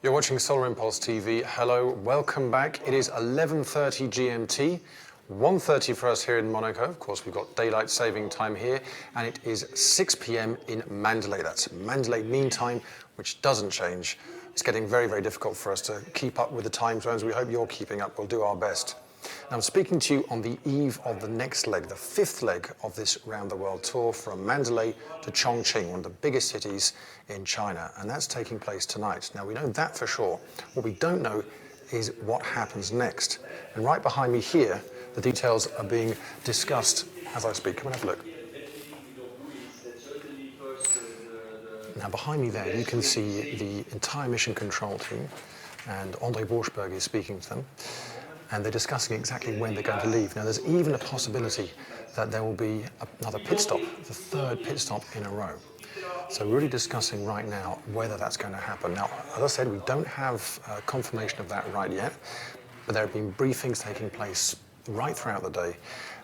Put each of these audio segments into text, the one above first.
You're watching Solar Impulse TV. Hello, welcome back. It is 11:30 GMT, 1:30 for us here in Monaco. Of course, we've got daylight saving time here, and it is 6 p.m. in Mandalay. That's Mandalay Mean Time, which doesn't change. It's getting very, very difficult for us to keep up with the time zones. We hope you're keeping up. We'll do our best. Now, I'm speaking to you on the eve of the next leg, the fifth leg of this round-the-world tour from Mandalay to Chongqing, one of the biggest cities in China, and that's taking place tonight. Now, we know that for sure. What we don't know is what happens next. And right behind me here, the details are being discussed as I speak. Come and have a look. Now, behind me there, you can see the entire mission control team, and Andre Borschberg is speaking to them. And they're discussing exactly when they're going to leave. Now, there's even a possibility that there will be another pit stop, the third pit stop in a row. So we're really discussing right now whether that's going to happen. Now, as I said, we don't have confirmation of that right yet, but there have been briefings taking place right throughout the day,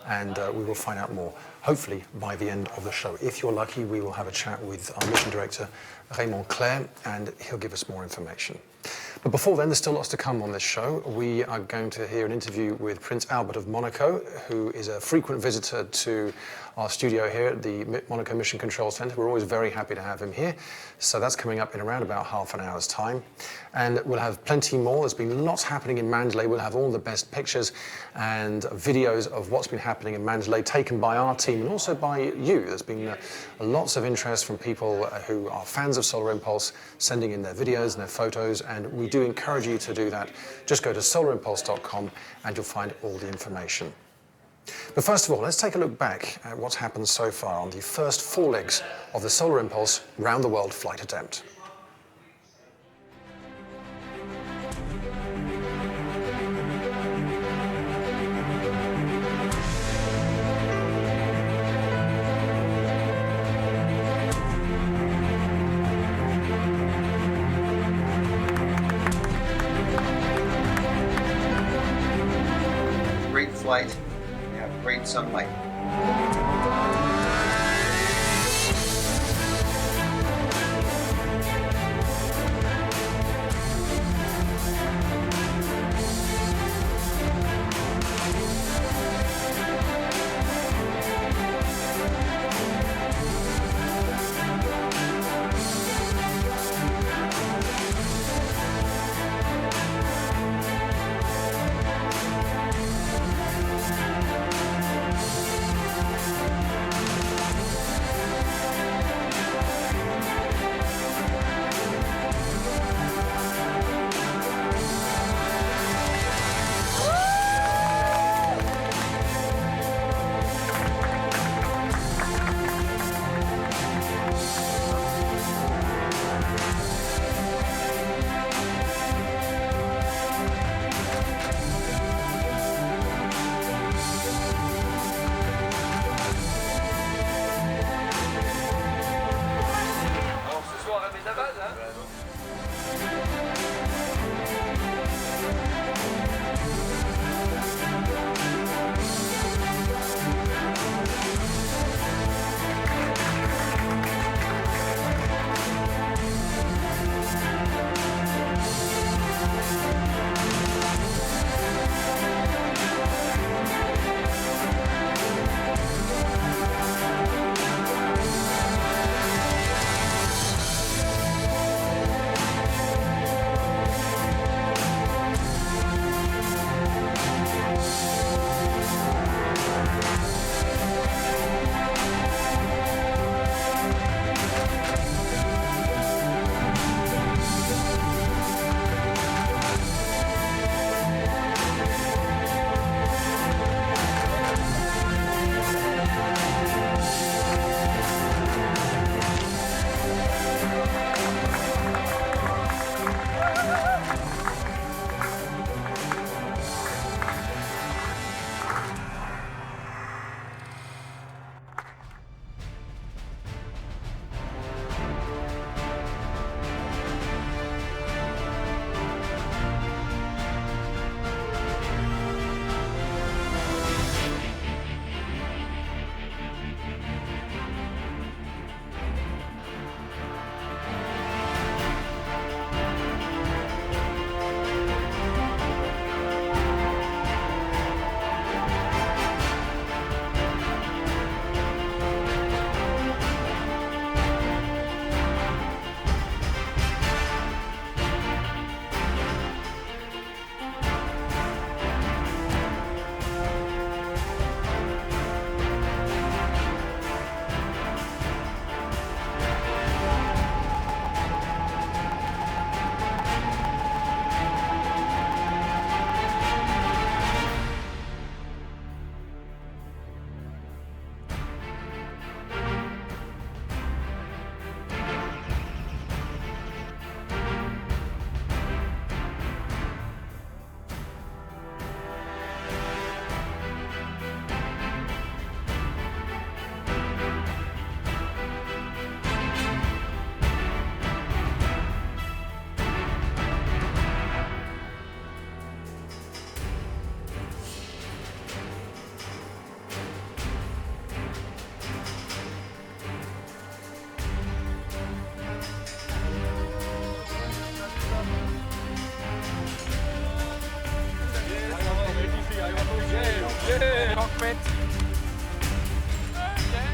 and we will find out more, hopefully, by the end of the show. If you're lucky, we will have a chat with our mission director, Raymond, and he'll give us more information. But before then, there's still lots to come on this show. We are going to hear an interview with Prince Albert of Monaco, who is a frequent visitor to our studio here at the Monaco Mission Control Centre. We're always very happy to have him here. So that's coming up in around about half an hour's time. And we'll have plenty more. There's been lots happening in Mandalay. We'll have all the best pictures and videos of what's been happening in Mandalay, taken by our team and also by you. There's been lots of interest from people who are fans of Solar Impulse, sending in their videos and their photos, and we do encourage you to do that. Just go to solarimpulse.com and you'll find all the information. But first of all, let's take a look back at what's happened so far on the first 4 legs of the Solar Impulse round-the-world flight attempt. Great flight, we have great sunlight. it. Okay.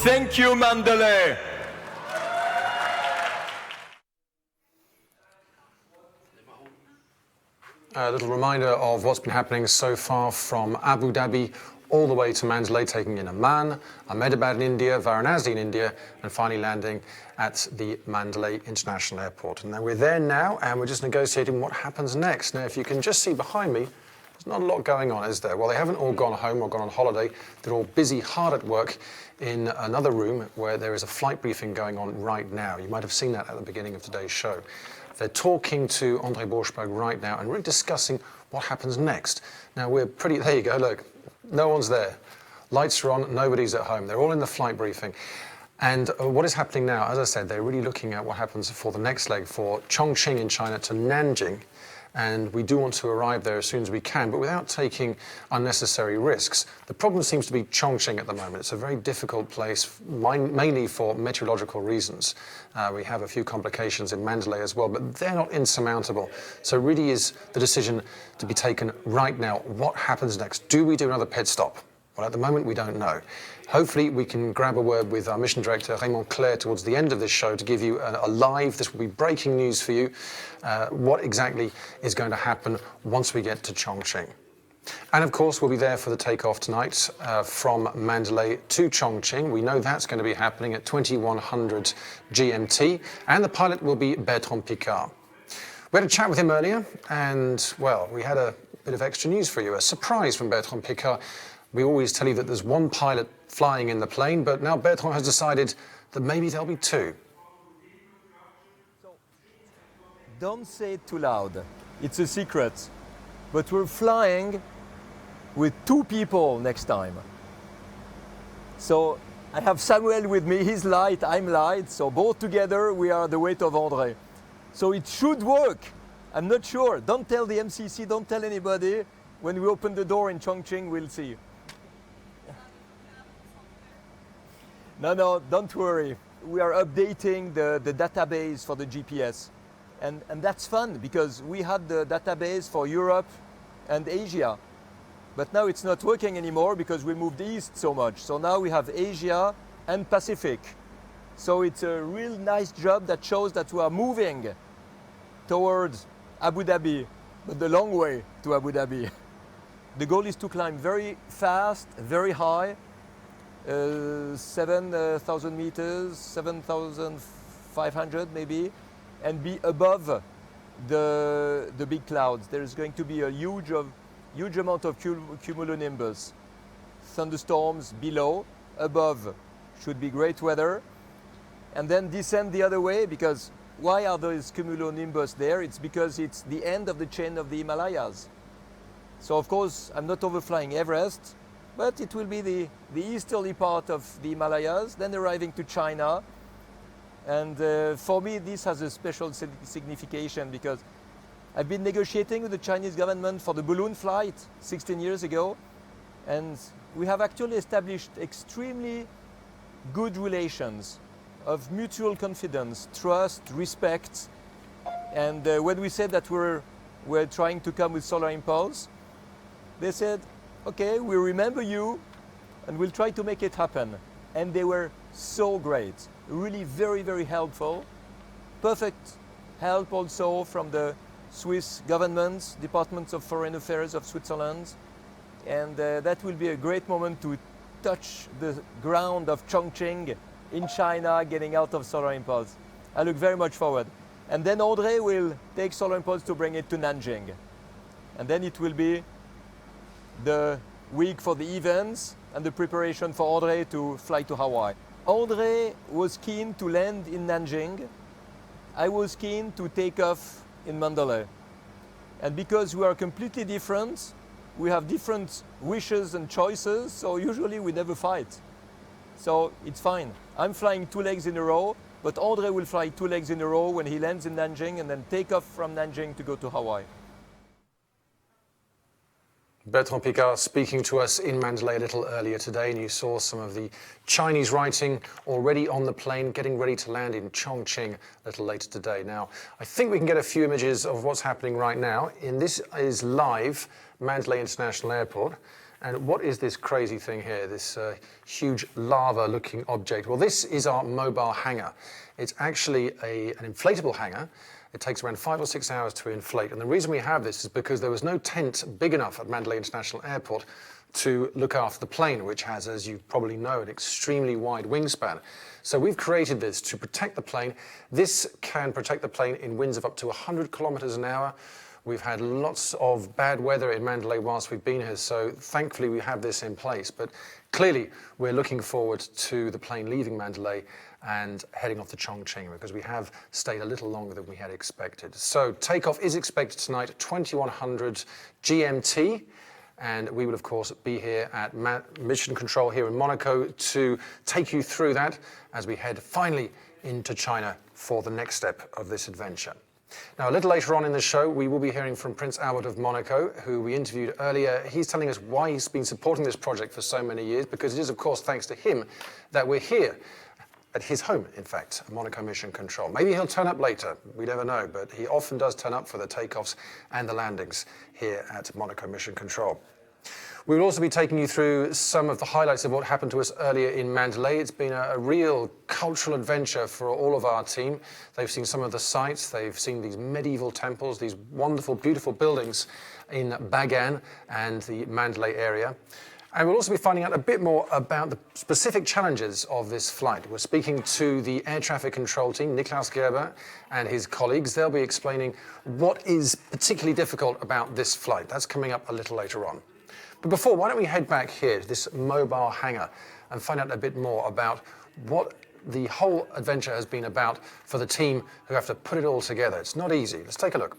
Thank you, Mandalay. A little reminder of what's been happening so far from Abu Dhabi all the way to Mandalay, taking in Amman, Ahmedabad in India, Varanasi in India, and finally landing at the Mandalay International Airport. And now we're there now, and we're just negotiating what happens next. Now, if you can just see behind me, there's not a lot going on, is there? Well, they haven't all gone home or gone on holiday. They're all busy, hard at work in another room where there is a flight briefing going on right now. You might have seen that at the beginning of today's show. They're talking to André Borschberg right now and really discussing what happens next. Now, we're pretty, there you go, look, no one's there. Lights are on, nobody's at home. They're all in the flight briefing. And what is happening now, as I said, they're really looking at what happens for the next leg, for Chongqing in China to Nanjing. And we do want to arrive there as soon as we can, but without taking unnecessary risks. The problem seems to be Chongqing at the moment. It's a very difficult place, mainly for meteorological reasons. We have a few complications in Mandalay as well, but they're not insurmountable. So really is the decision to be taken right now. What happens next? Do we do another pit stop? Well, at the moment, we don't know. Hopefully, we can grab a word with our mission director, Raymond, towards the end of this show to give you a live, this will be breaking news for you, what exactly is going to happen once we get to Chongqing. And of course, we'll be there for the takeoff tonight from Mandalay to Chongqing. We know that's going to be happening at 2100 GMT, and the pilot will be Bertrand Piccard. We had a chat with him earlier, and, well, we had a bit of extra news for you, a surprise from Bertrand Piccard. We always tell you that there's one pilot flying in the plane, but now Bertrand has decided that maybe there'll be two. So, don't say it too loud. It's a secret. But we're flying with two people next time. So I have Samuel with me. He's light, I'm light. So both together, we are the weight of André. So it should work. I'm not sure. Don't tell the MCC, don't tell anybody. When we open the door in Chongqing, we'll see. No, don't worry. We are updating the database for the GPS. And that's fun because we had the database for Europe and Asia. But now it's not working anymore because we moved east so much. So now we have Asia and Pacific. So it's a real nice job that shows that we are moving towards Abu Dhabi, but the long way to Abu Dhabi. The goal is to climb very fast, very high, 7,000 meters, 7,500 maybe, and be above the big clouds. There is going to be a huge amount of cumulonimbus. Thunderstorms below, above should be great weather, and then descend the other way, because why are those cumulonimbus there? It's because it's the end of the chain of the Himalayas. So of course I'm not overflying Everest, but it will be the easterly part of the Himalayas, then arriving to China. And for me this has a special signification, because I've been negotiating with the Chinese government for the balloon flight 16 years ago, and we have actually established extremely good relations of mutual confidence, trust, respect. And when we said that we're trying to come with Solar Impulse, they said, okay, we remember you and we'll try to make it happen. And they were so great, really very, very helpful. Perfect help also from the Swiss government, Department of Foreign Affairs of Switzerland. And that will be a great moment to touch the ground of Chongqing in China, getting out of Solar Impulse. I look very much forward. And then André will take Solar Impulse to bring it to Nanjing. And then it will be the week for the events and the preparation for André to fly to Hawaii. André was keen to land in Nanjing. I was keen to take off in Mandalay. And because we are completely different, we have different wishes and choices, so usually we never fight. So it's fine. I'm flying 2 legs in a row, but André will fly 2 legs in a row when he lands in Nanjing and then take off from Nanjing to go to Hawaii. Bertrand Piccard speaking to us in Mandalay a little earlier today, and you saw some of the Chinese writing already on the plane, getting ready to land in Chongqing a little later today. Now, I think we can get a few images of what's happening right now. This is live Mandalay International Airport. And what is this crazy thing here, this huge lava-looking object? Well, this is our mobile hangar. It's actually an inflatable hangar. It takes around 5 or 6 hours to inflate. And the reason we have this is because there was no tent big enough at Mandalay International Airport to look after the plane, which has, as you probably know, an extremely wide wingspan. So we've created this to protect the plane. This can protect the plane in winds of up to 100 kilometers an hour. We've had lots of bad weather in Mandalay whilst we've been here, so thankfully we have this in place. But clearly we're looking forward to the plane leaving Mandalay and heading off to Chongqing, because we have stayed a little longer than we had expected. So takeoff is expected tonight at 2100 GMT, and we will of course be here at Mission Control here in Monaco to take you through that as we head finally into China for the next step of this adventure. Now, a little later on in the show, we will be hearing from Prince Albert of Monaco, who we interviewed earlier. He's telling us why he's been supporting this project for so many years, because it is, of course, thanks to him that we're here at his home, in fact, Monaco Mission Control. Maybe he'll turn up later, we never know, but he often does turn up for the takeoffs and the landings here at Monaco Mission Control. We will also be taking you through some of the highlights of what happened to us earlier in Mandalay. It's been a real cultural adventure for all of our team. They've seen some of the sights, they've seen these medieval temples, these wonderful, beautiful buildings in Bagan and the Mandalay area. And we'll also be finding out a bit more about the specific challenges of this flight. We're speaking to the air traffic control team, Niklaus Gerber and his colleagues. They'll be explaining what is particularly difficult about this flight. That's coming up a little later on. But before, why don't we head back here to this mobile hangar and find out a bit more about what the whole adventure has been about for the team who have to put it all together. It's not easy. Let's take a look.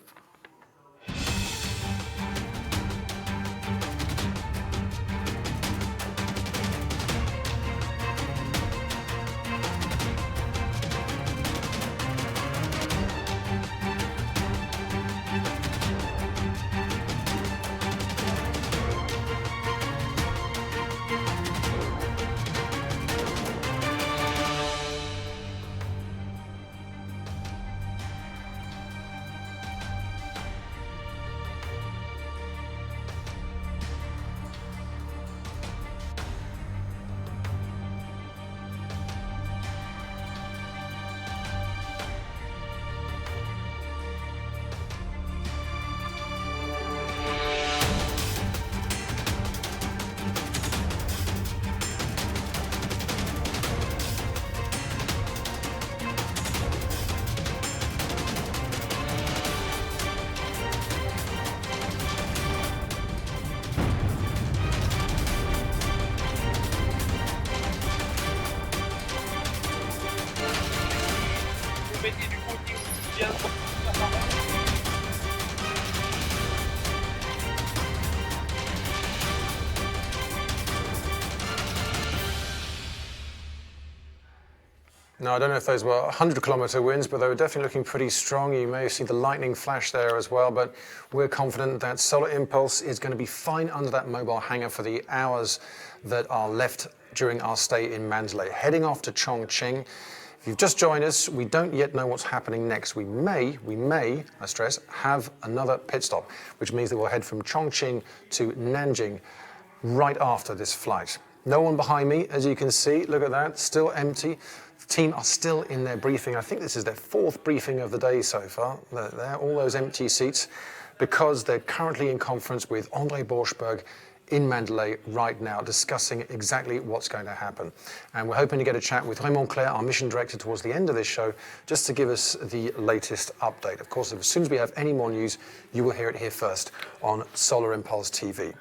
mettez du côté où vient l'appareil. Now, I don't know if those were 100-kilometre winds, but they were definitely looking pretty strong. You may see the lightning flash there as well, but we're confident that Solar Impulse is going to be fine under that mobile hangar for the hours that are left during our stay in Mandalay. Heading off to Chongqing. If you've just joined us, we don't yet know what's happening next. We may, I stress, have another pit stop, which means that we'll head from Chongqing to Nanjing right after this flight. No one behind me, as you can see. Look at that, still empty. The team are still in their briefing. I think this is their 4th briefing of the day so far. They're all those empty seats because they're currently in conference with Andre Borschberg in Mandalay right now, discussing exactly what's going to happen. And we're hoping to get a chat with Raymond, our mission director, towards the end of this show, just to give us the latest update. Of course, as soon as we have any more news, you will hear it here first on Solar Impulse TV.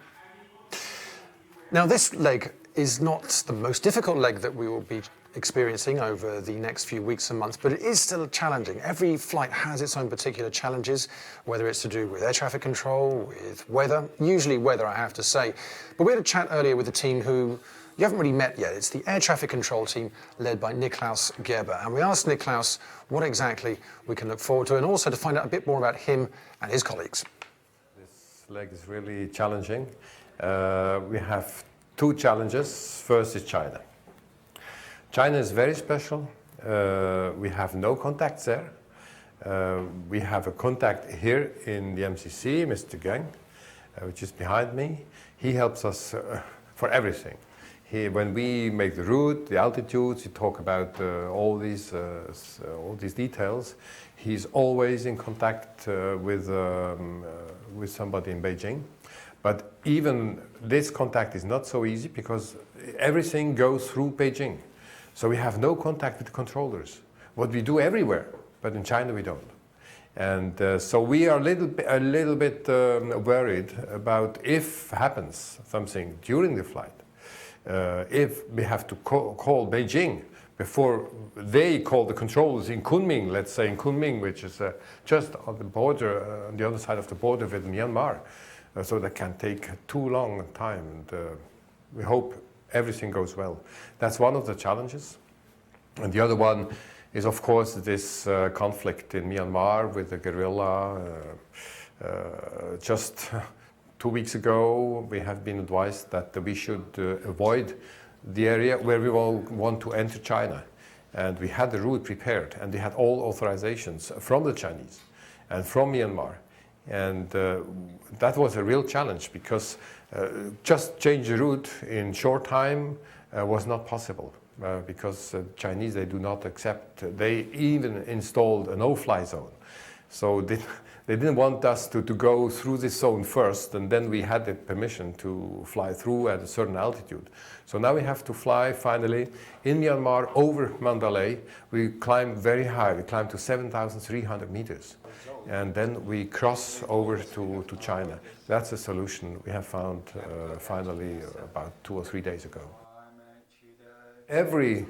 Now, this leg is not the most difficult leg that we will be experiencing over the next few weeks and months, but it is still challenging. Every flight has its own particular challenges, whether it's to do with air traffic control, with weather, usually weather, I have to say. But we had a chat earlier with the team who you haven't really met yet. It's the air traffic control team led by Niklaus Gerber. And we asked Niklaus what exactly we can look forward to, and also to find out a bit more about him and his colleagues. This leg is really challenging. We have 2 challenges. First is China. China is very special. We have no contacts there. We have a contact here in the MCC, Mr. Gang, which is behind me. He helps us for everything. When we make the route, the altitudes, we talk about all these details. He's always in contact with somebody in Beijing. But even this contact is not so easy because everything goes through Beijing. So we have no contact with the controllers. What we do everywhere, but in China we don't. And so we are a little bit worried about if happens something during the flight. If we have to call Beijing before they call the controllers in Kunming, let's say in Kunming, which is just on the border, on the other side of the border with Myanmar. So that can take too long a time, and we hope everything goes well. That's one of the challenges. And the other one is, of course, this conflict in Myanmar with the guerrilla. Just 2 weeks ago, we have been advised that we should avoid the area where we all want to enter China. And we had the route prepared, and we had all authorizations from the Chinese and from Myanmar. And that was a real challenge because just change the route in short time was not possible because Chinese, they do not accept. They even installed a no-fly zone. So they didn't want us to go through this zone first, and then we had the permission to fly through at a certain altitude. So now we have to fly finally in Myanmar over Mandalay. We climb very high. We climb to 7,300 meters. And then we cross over to China. That's a solution we have found finally about 2 or 3 days ago. Every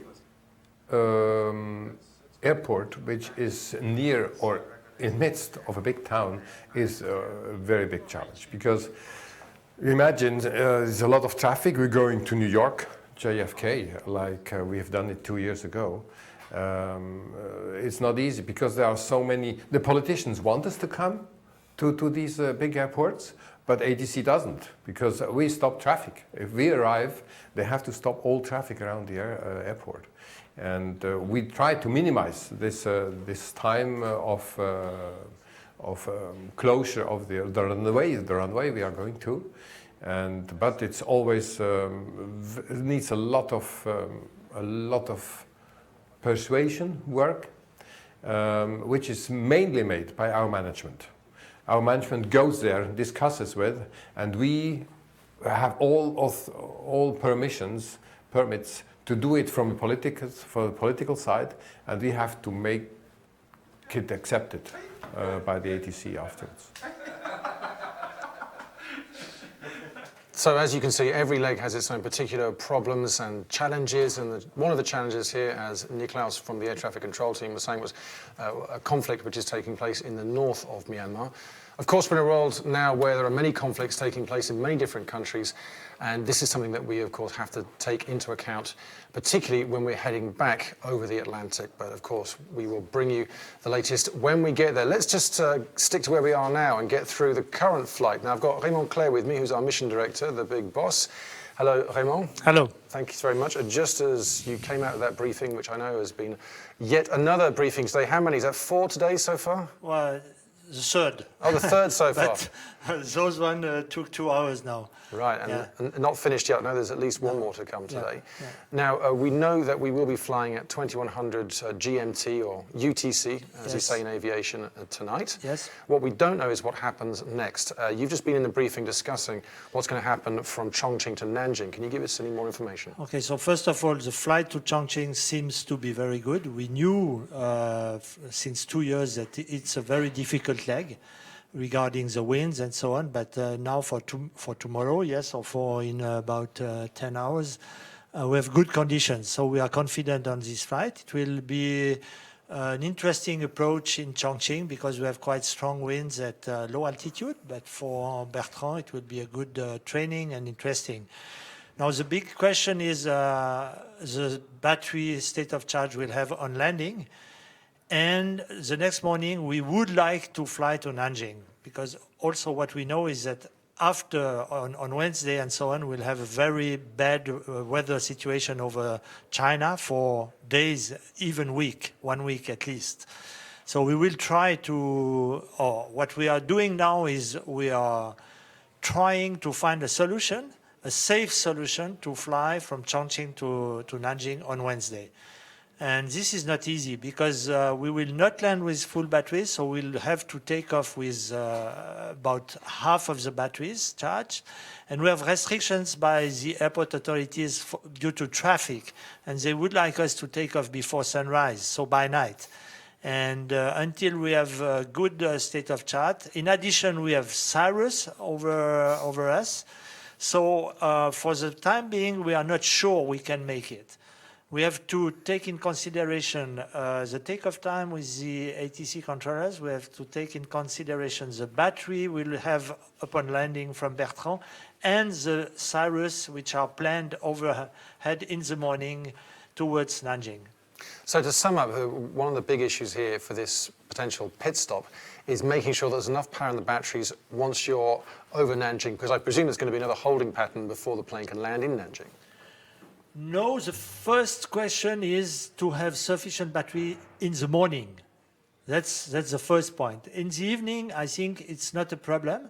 airport which is near or in midst of a big town is a very big challenge because imagine there's a lot of traffic. We're going to New York, JFK, like we have done it 2 years ago. It's not easy because there are so many. The politicians want us to come to these big airports, but ATC doesn't because we stop traffic. If we arrive, they have to stop all traffic around the airport. And we try to minimize this time of closure of the runway we are going to. But it's always it needs a lot of persuasion work, which is mainly made by our management. Our management goes there, discusses with, and we have all permits to do it from the political side, and we have to make it accepted by the ATC afterwards. So as you can see, every leg has its own particular problems and challenges, and one of the challenges here, as Niklaus from the air traffic control team was saying, was a conflict which is taking place in the north of Myanmar. Of course, we're in a world now where there are many conflicts taking place in many different countries, and this is something that we, of course, have to take into account, particularly when we're heading back over the Atlantic. But, of course, we will bring you the latest when we get there. Let's just stick to where we are now and get through the current flight. Now, I've got Raymond Claire with me, who's our mission director, the big boss. Hello, Raymond. Hello. Thank you very much. Just as you came out of that briefing, which I know has been yet another briefing today, how many? Is that 4 today so far? Well, the third. Oh, the third so far. But those one took 2 hours now. Right, and not finished yet. No, there's at least one more to come today. Yeah. Now, we know that we will be flying at 2100 GMT or UTC, as you say in aviation, tonight. Yes. What we don't know is what happens next. You've just been in the briefing discussing what's going to happen from Chongqing to Nanjing. Can you give us any more information? Okay, so first of all, the flight to Chongqing seems to be very good. We knew since 2 years that it's a very difficult leg regarding the winds and so on, but now for tomorrow, yes, or for in about 10 hours, we have good conditions. So we are confident on this flight. It will be an interesting approach in Chongqing because we have quite strong winds at low altitude, but for Bertrand, it will be a good training and interesting. Now, the big question is the battery state of charge we'll have on landing. And the next morning, we would like to fly to Nanjing, because also what we know is that after, on Wednesday and so on, we'll have a very bad weather situation over China for days, even 1 week at least. So we will try to, what we are doing now is we are trying to find a solution, a safe solution to fly from Chongqing to Nanjing on Wednesday. And this is not easy because we will not land with full batteries, so we'll have to take off with about half of the batteries charged. And we have restrictions by the airport authorities due to traffic, and they would like us to take off before sunrise, so by night. And until we have a good state of charge, in addition, we have Cyrus over us. So for the time being, we are not sure we can make it. We have to take in consideration the takeoff time with the ATC controllers. We have to take in consideration the battery we'll have upon landing from Bertrand and the Cyrus, which are planned overhead in the morning towards Nanjing. So to sum up, one of the big issues here for this potential pit stop is making sure there's enough power in the batteries once you're over Nanjing, because I presume there's going to be another holding pattern before the plane can land in Nanjing. No, the first question is to have sufficient battery in the morning. That's the first point. In the evening, I think it's not a problem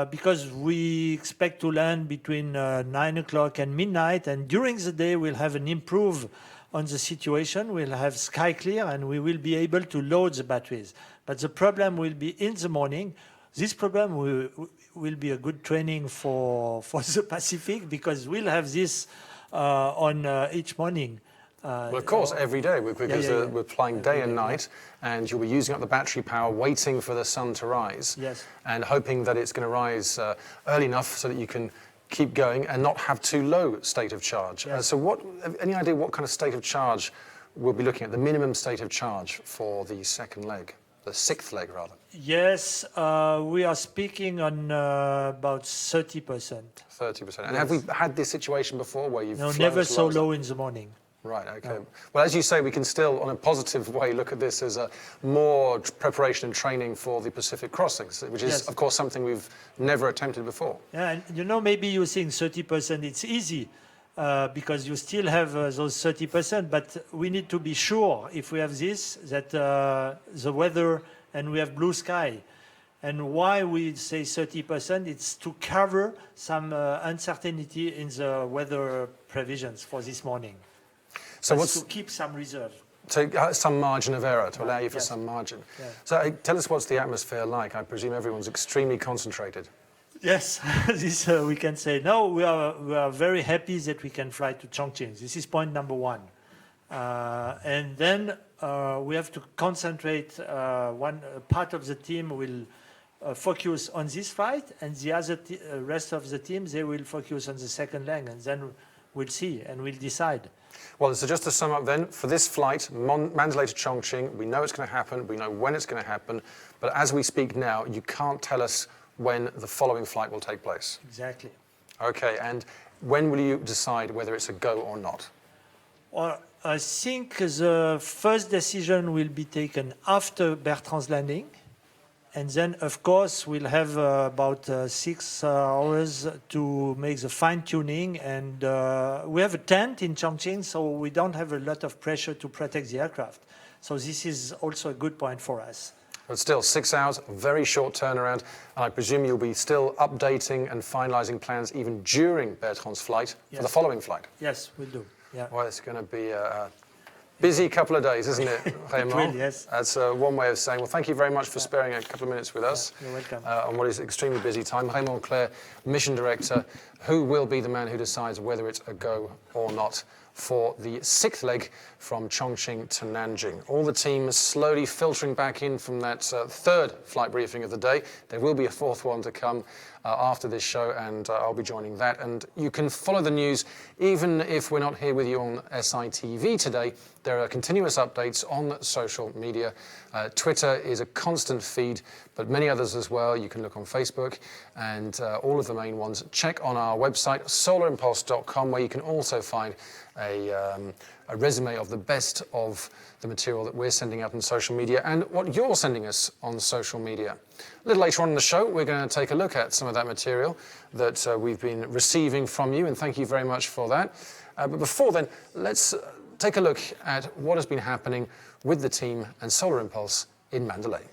because we expect to land between 9 o'clock and midnight, and during the day we'll have an improve on the situation. We'll have sky clear and we will be able to load the batteries. But the problem will be in the morning. This problem will be a good training for the Pacific because we'll have this on each morning. Well, of course, every day, because we're flying day and night, and you'll be using up the battery power, waiting for the sun to rise, and hoping that it's going to rise early enough so that you can keep going and not have too low state of charge. So any idea what kind of state of charge we'll be looking at, the minimum state of charge for the second leg, the sixth leg, rather? Yes, we are speaking on about 30%. 30%. And have we had this situation before where you've flown never so low low in the morning. Right, okay. Well, as you say, we can still, on a positive way, look at this as a more preparation and training for the Pacific crossings, which is, of course, something we've never attempted before. Yeah, and maybe you think 30%, it's easy because you still have those 30%, but we need to be sure, if we have this, that the weather and we have blue sky. And why we say 30%, it's to cover some uncertainty in the weather provisions for this morning. So to keep some reserve. So some margin of error, to allow you for some margin. So tell us what's the atmosphere like? I presume everyone's extremely concentrated. Yes, this we can say. No, we are very happy that we can fly to Chongqing. This is point number one. And then we have to concentrate. One part of the team will focus on this flight, and the other rest of the team, they will focus on the second leg, and then we'll see and we'll decide. Well, so just to sum up then, for this flight, Mandalay to Chongqing, we know it's going to happen, we know when it's going to happen, but as we speak now, you can't tell us when the following flight will take place. Exactly. Okay, and when will you decide whether it's a go or not? Well, I think the first decision will be taken after Bertrand's landing. And then, of course, we'll have about 6 hours to make the fine-tuning. And we have a tent in Chongqing, so we don't have a lot of pressure to protect the aircraft. So this is also a good point for us. But still, 6 hours, very short turnaround. And I presume you'll be still updating and finalising plans even during Bertrand's flight for the following flight. Yes, we'll do. Yeah. Well, it's going to be a busy couple of days, isn't it, Raymond? will, yes. That's one way of saying, well, thank you very much for sparing a couple of minutes with us. You're welcome. On what is extremely busy time. Raymond Claire, Mission Director, who will be the man who decides whether it's a go or not for the 6th leg from Chongqing to Nanjing. All the team slowly filtering back in from that 3rd flight briefing of the day. There will be a 4th one to come after this show, and I'll be joining that. And you can follow the news even if we're not here with you on SITV today. There are continuous updates on social media. Twitter is a constant feed, but many others as well. You can look on Facebook and all of the main ones. Check on our website, solarimpulse.com, where you can also find a resume of the best of the material that we're sending out on social media and what you're sending us on social media. A little later on in the show, we're going to take a look at some of that material that we've been receiving from you, and thank you very much for that. But before then, let's take a look at what has been happening with the team and Solar Impulse in Mandalay.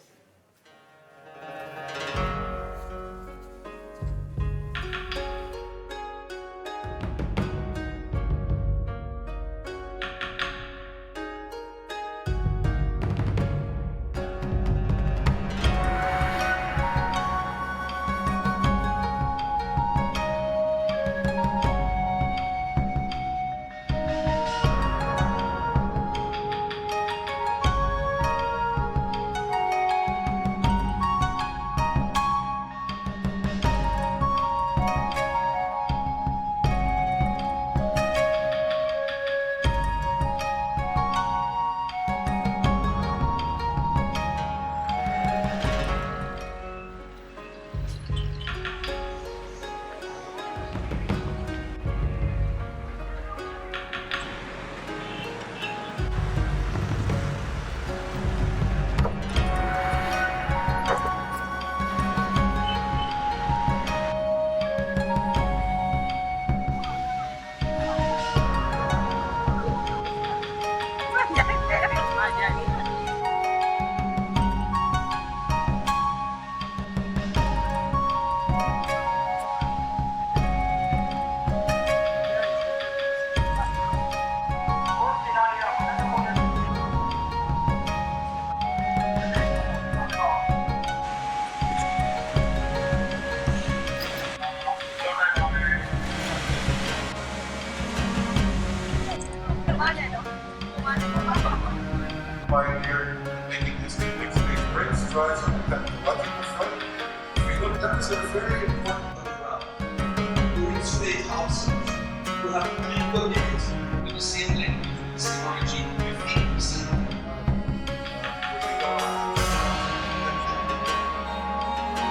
Pioneer making this next phase brake strides on the technological front. We look, that is a very important background. During today's obstacles, we'll have critical units with the same language, the same origin, with 80%.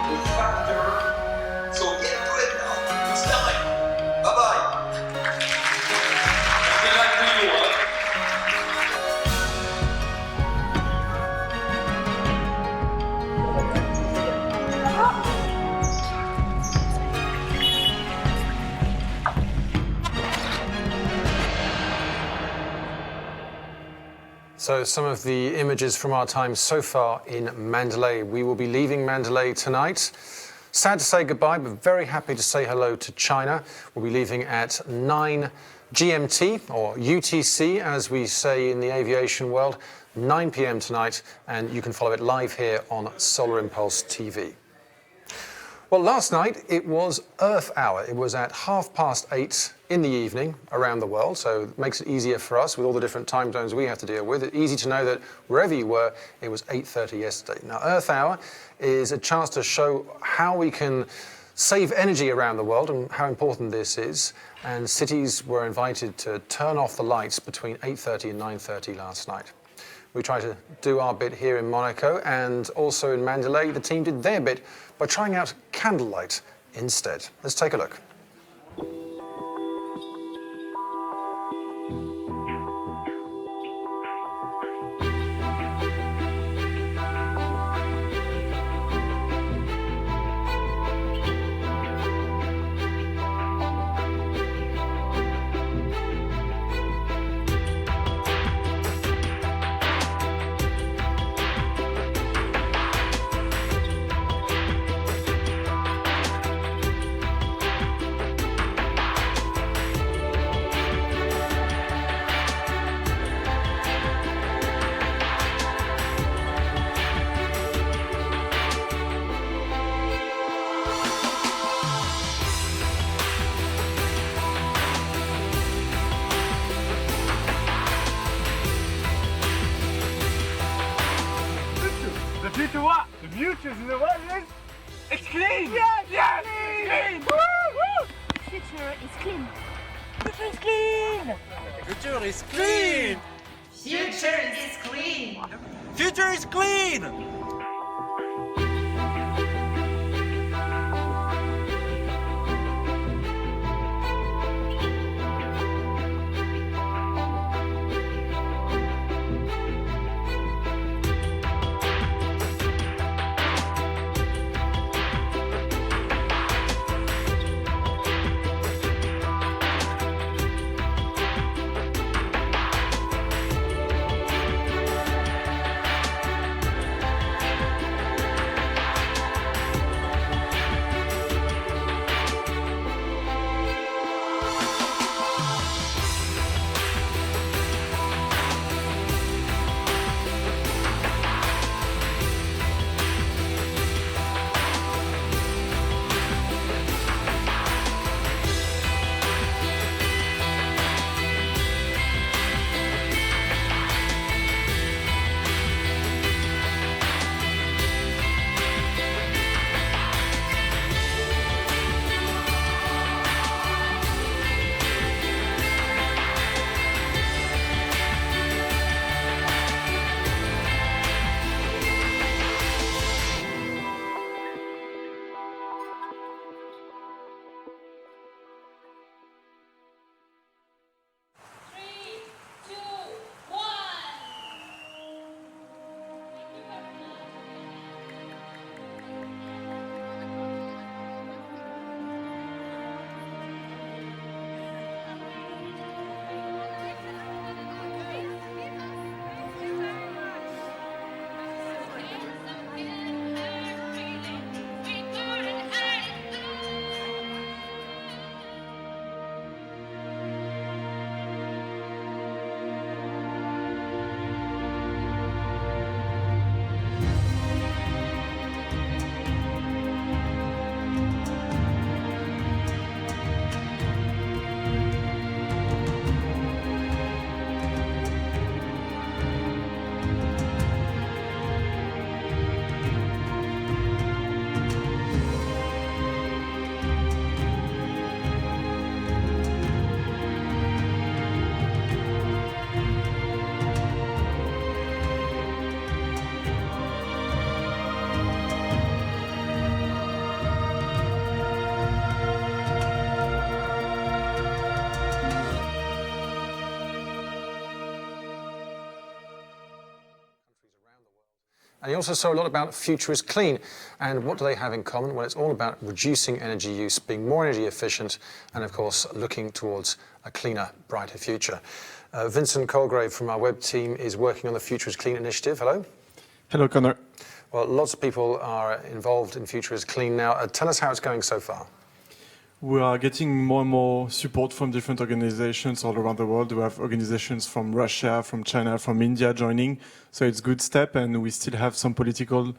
With factor. So get to it now. It's time. Bye-bye. Good luck to you all. So some of the images from our time so far in Mandalay. We will be leaving Mandalay tonight. Sad to say goodbye, but very happy to say hello to China. We'll be leaving at 9 GMT, or UTC, as we say in the aviation world, 9 p.m. tonight, and you can follow it live here on Solar Impulse TV. Well, last night it was Earth Hour. It was at 8:30 in the evening around the world, so it makes it easier for us with all the different time zones we have to deal with. It's easy to know that wherever you were, it was 8:30 yesterday. Now, Earth Hour is a chance to show how we can save energy around the world and how important this is. And cities were invited to turn off the lights between 8:30 and 9:30 last night. We tried to do our bit here in Monaco, and also in Mandalay, the team did their bit by trying out candlelight instead. Let's take a look. The future what? The future is the what is? It's clean! Yes! Yes! It's clean! Woo! Woo! Future is clean. Future is clean! Future is clean! Future is clean. Future is clean! And you also saw a lot about Future is Clean. And what do they have in common? Well, it's all about reducing energy use, being more energy efficient, and of course, looking towards a cleaner, brighter future. Vincent Colegrave from our web team is working on the Future is Clean initiative. Hello. Hello, Conor. Well, lots of people are involved in Future is Clean now. Tell us how it's going so far. We are getting more and more support from different organizations all around the world. We have organizations from Russia, from China, from India joining. So it's a good step, and we still have some political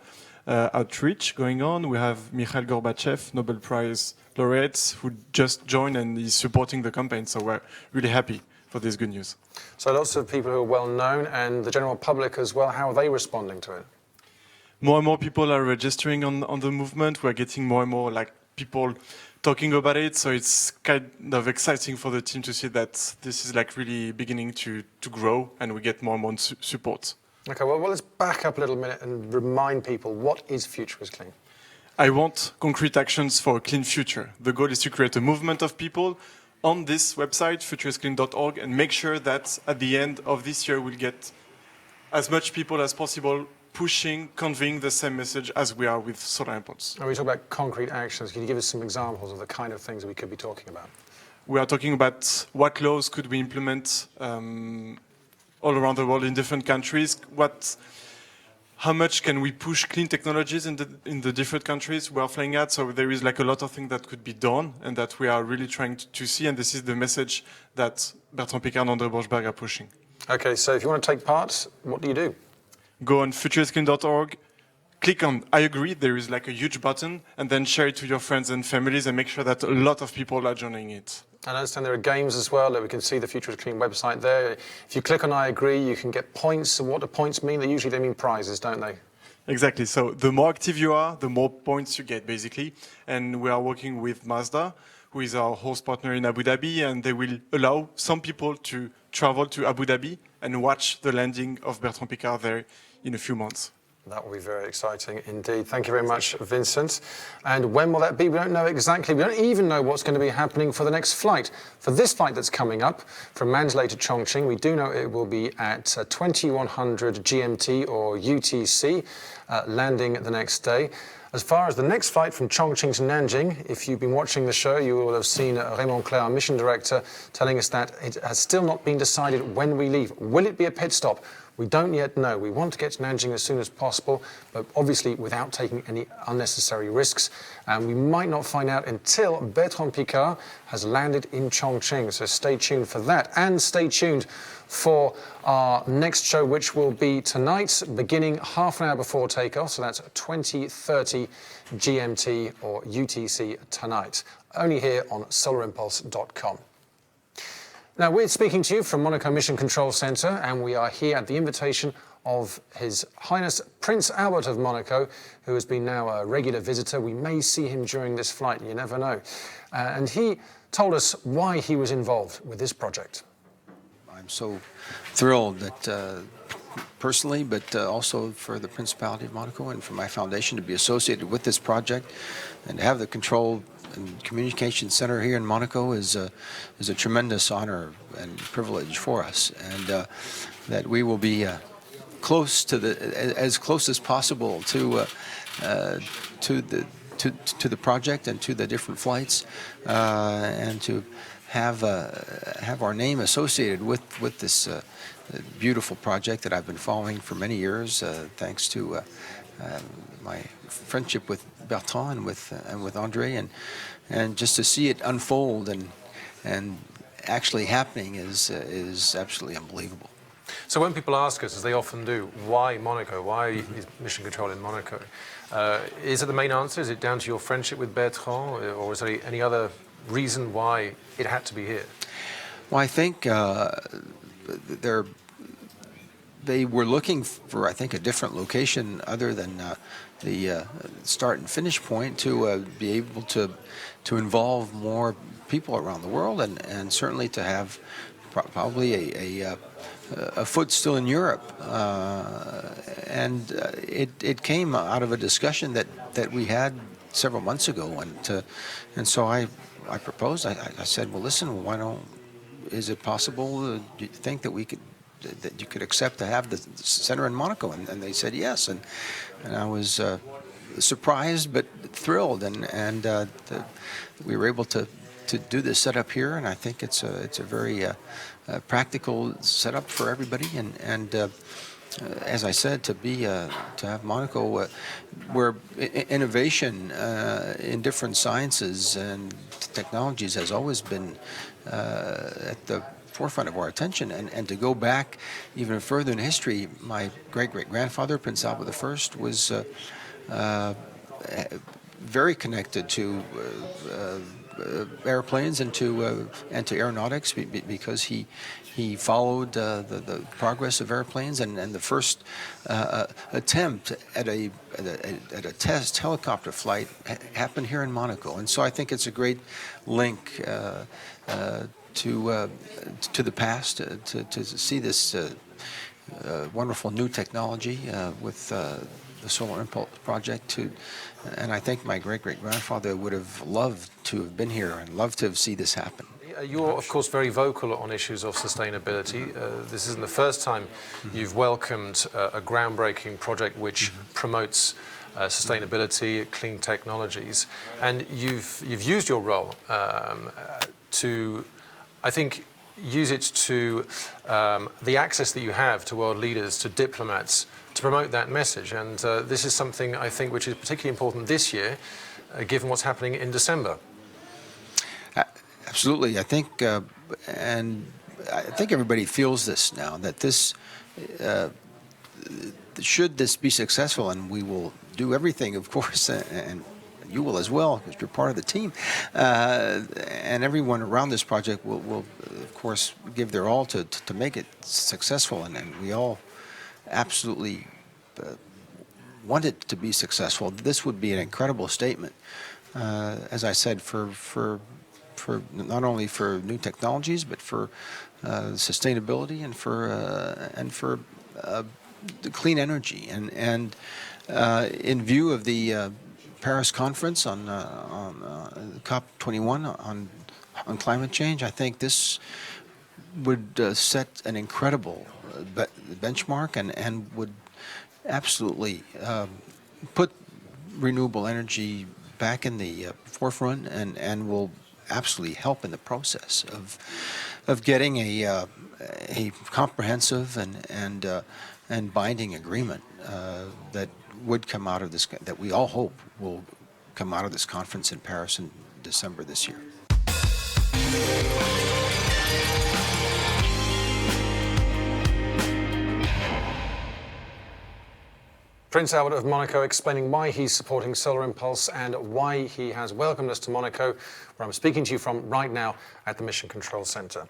outreach going on. We have Mikhail Gorbachev, Nobel Prize laureates, who just joined and is supporting the campaign. So we're really happy for this good news. So lots of people who are well known, and the general public as well. How are they responding to it? More and more people are registering on the movement. We're getting more and more people talking about it. So it's kind of exciting for the team to see that this is really beginning to grow, and we get more and more support. Okay, well, let's back up a little minute and remind people, what is Future is Clean? I want concrete actions for a clean future. The goal is to create a movement of people on this website, futureisclean.org, and make sure that at the end of this year we'll get as much people as possible pushing, conveying the same message as we are with Solar Impulse. When we talk about concrete actions, can you give us some examples of the kind of things we could be talking about? We are talking about what laws could we implement all around the world in different countries. How much can we push clean technologies in the different countries we are flying at? So there is a lot of things that could be done and that we are really trying to see. And this is the message that Bertrand Piccard and André Borschberg are pushing. Okay, so if you want to take part, what do you do? Go on futureisclean.org, click on I agree, there is a huge button, and then share it to your friends and families and make sure that a lot of people are joining it. And I understand there are games as well, that we can see the Future is Clean website there. If you click on I agree, you can get points. So what do points mean? They mean prizes, don't they? Exactly. So the more active you are, the more points you get, basically. And we are working with Mazda, who is our host partner in Abu Dhabi, and they will allow some people to travel to Abu Dhabi and watch the landing of Bertrand Piccard there in a few months. That will be very exciting indeed. Thank you very much, Vincent. And when will that be? We don't know exactly. We don't even know what's going to be happening for the next flight. For this flight that's coming up from Mandalay to Chongqing, we do know it will be at 2100 GMT or UTC, landing the next day. As far as the next flight from Chongqing to Nanjing, if you've been watching the show, you will have seen Raymond, our mission director, telling us that it has still not been decided when we leave. Will it be a pit stop? We don't yet know. We want to get to Nanjing as soon as possible, but obviously without taking any unnecessary risks. And we might not find out until Bertrand Piccard has landed in Chongqing. So stay tuned for that. And stay tuned for our next show, which will be tonight, beginning half an hour before takeoff. So that's 20:30 GMT or UTC tonight. Only here on solarimpulse.com. Now, we're speaking to you from Monaco Mission Control Center, and we are here at the invitation of His Highness Prince Albert of Monaco, who has been now a regular visitor. We may see him during this flight, you never know. And he told us why he was involved with this project. I'm so thrilled that personally, but also for the Principality of Monaco and for my foundation to be associated with this project and to have the control and communication center here in Monaco is a tremendous honor and privilege for us, and that we will be close to as close as possible to the project and to the different flights, and to have our name associated with this beautiful project that I've been following for many years, thanks to my friendship with Bertrand and with André, and just to see it unfold and actually happening is absolutely unbelievable. So when people ask us, as they often do, why Monaco? Why is Mission Control in Monaco? Is it the main answer? Is it down to your friendship with Bertrand, or is there any other reason why it had to be here? Well, I think they were looking for, I think, a different location other than the start and finish point to be able to involve more people around the world, and certainly to have probably a foot still in Europe. And it came out of a discussion that we had several months ago, and so I proposed. I said, well, listen, is it possible? Do you think that you could accept to have the center in Monaco? And they said yes, and I was surprised but thrilled, and we were able to do this setup here, and I think it's a very practical setup for everybody, and as I said, to have Monaco, where innovation in different sciences and technologies has always been at the forefront of our attention, and to go back even further in history, my great-great-grandfather, Prince Albert I, was very connected to airplanes and to aeronautics because he followed the progress of airplanes, and the first attempt at a test helicopter flight happened here in Monaco. And so I think it's a great link to the past, to see this wonderful new technology with the Solar Impulse project. And I think my great-great-grandfather would have loved to have been here and loved to have seen this happen. You're, of course, very vocal on issues of sustainability. This isn't the first time you've welcomed a groundbreaking project which promotes sustainability, clean technologies, and you've used your role to, I think, use it to the access that you have to world leaders, to diplomats, to promote that message. And this is something, I think, which is particularly important this year, given what's happening in December. Absolutely. I think, and I think everybody feels this now, that this, should this be successful, and we will do everything, of course, and you will as well, because you're part of the team, and everyone around this project will of course, give their all to make it successful, and we all absolutely want it to be successful. This would be an incredible statement, as I said, for not only for new technologies, but for sustainability and for the clean energy, and in view of the Paris conference on COP21 on climate change, I think this would set an incredible benchmark and would absolutely put renewable energy back in the forefront, and will absolutely help in the process of getting a comprehensive and binding agreement that would come out of this, that we all hope will come out of this conference in Paris in December this year. Prince Albert of Monaco explaining why he's supporting Solar Impulse and why he has welcomed us to Monaco, where I'm speaking to you from right now at the Mission Control Center.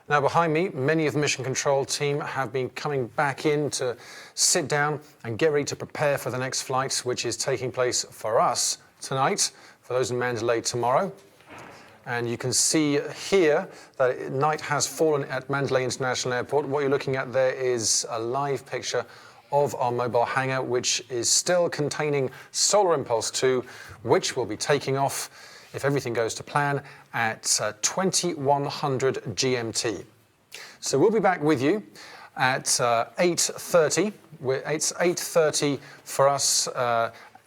Now, behind me, many of the Mission Control team have been coming back in to sit down and get ready to prepare for the next flight, which is taking place for us tonight, for those in Mandalay tomorrow. And you can see here that night has fallen at Mandalay International Airport. What you're looking at there is a live picture of our mobile hangar, which is still containing Solar Impulse 2, which will be taking off, if everything goes to plan, at 2100 GMT. So we'll be back with you at 8:30. It's 8:30 for us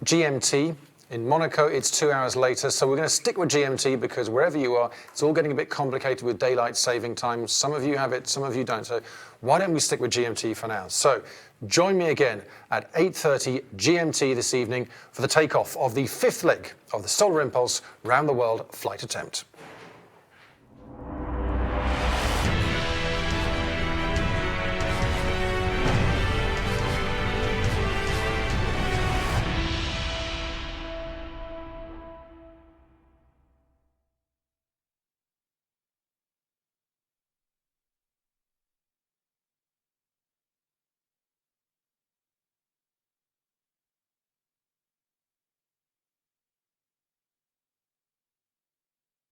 GMT. In Monaco, it's 2 hours later, so we're going to stick with GMT because wherever you are, it's all getting a bit complicated with daylight saving time. Some of you have it, some of you don't. So why don't we stick with GMT for now? So join me again at 8:30 GMT this evening for the takeoff of the fifth leg of the Solar Impulse Round the World flight attempt.